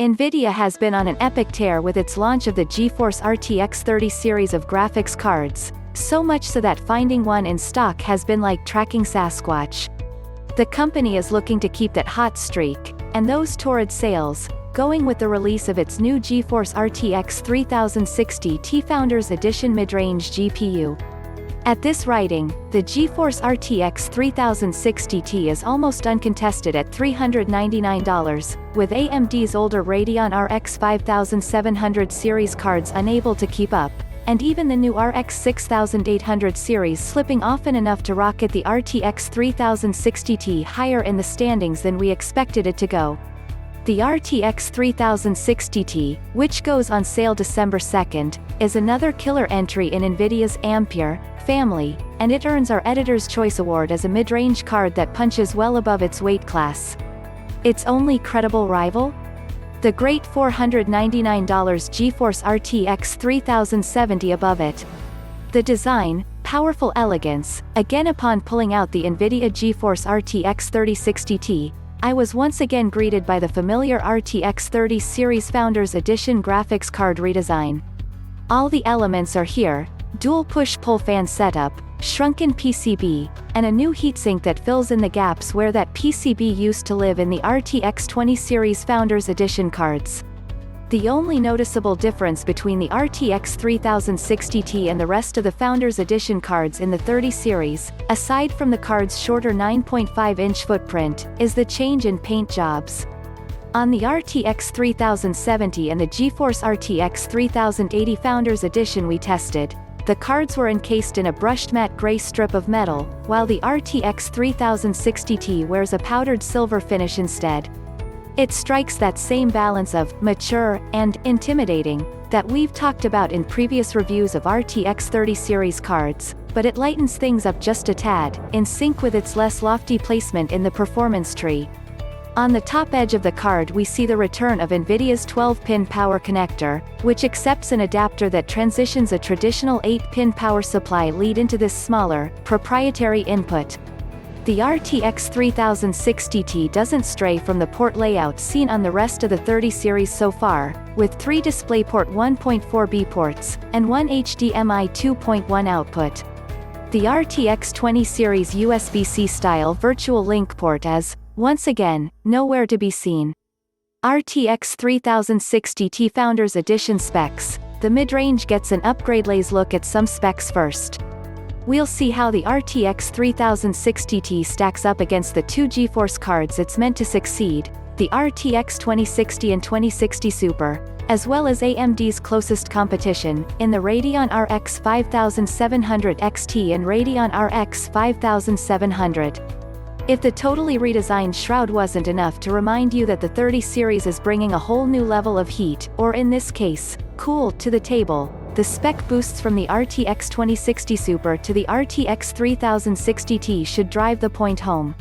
Nvidia has been on an epic tear with its launch of the GeForce RTX 30 series of graphics cards, so much so that finding one in stock has been like tracking Sasquatch. The company is looking to keep that hot streak, and those torrid sales, going with the release of its new GeForce RTX 3060 Ti Founders Edition Midrange GPU. At this writing, the GeForce RTX 3060 Ti is almost uncontested at $399, with AMD's older Radeon RX 5700 series cards unable to keep up, and even the new RX 6800 series slipping often enough to rocket the RTX 3060 Ti higher in the standings than we expected it to go. The RTX 3060 Ti, which goes on sale December 2nd, is another killer entry in Nvidia's Ampere family, and it earns our Editor's Choice Award as a mid-range card that punches well above its weight class. Its only credible rival? The great $499 GeForce RTX 3070 above it. The design, powerful elegance. Again, upon pulling out the Nvidia GeForce RTX 3060 Ti, I was once again greeted by the familiar RTX 30 Series Founders Edition graphics card redesign. All the elements are here: dual push-pull fan setup, shrunken PCB, and a new heatsink that fills in the gaps where that PCB used to live in the RTX 20 Series Founders Edition cards. The only noticeable difference between the RTX 3060 Ti and the rest of the Founders Edition cards in the 30 series, aside from the card's shorter 9.5-inch footprint, is the change in paint jobs. On the RTX 3070 and the GeForce RTX 3080 Founders Edition we tested, the cards were encased in a brushed matte gray strip of metal, while the RTX 3060 Ti wears a powdered silver finish instead. It strikes that same balance of mature and intimidating that we've talked about in previous reviews of RTX 30 series cards, but it lightens things up just a tad, in sync with its less lofty placement in the performance tree. On the top edge of the card we see the return of Nvidia's 12-pin power connector, which accepts an adapter that transitions a traditional 8-pin power supply lead into this smaller, proprietary input. The RTX 3060 Ti doesn't stray from the port layout seen on the rest of the 30 series so far, with 3 DisplayPort 1.4b ports, and 1 HDMI 2.1 output. The RTX 20 series USB-C-style VirtualLink port is, once again, nowhere to be seen. RTX 3060 Ti Founders Edition specs. The Midrange Gets an UpgradeLet's look at some specs first. We'll see how the RTX 3060 Ti stacks up against the two GeForce cards it's meant to succeed, the RTX 2060 and 2060 Super, as well as AMD's closest competition, in the Radeon RX 5700 XT and Radeon RX 5700. If the totally redesigned shroud wasn't enough to remind you that the 30 series is bringing a whole new level of heat, or in this case, cool, to the table, the spec boosts from the RTX 2060 Super to the RTX 3060 Ti should drive the point home.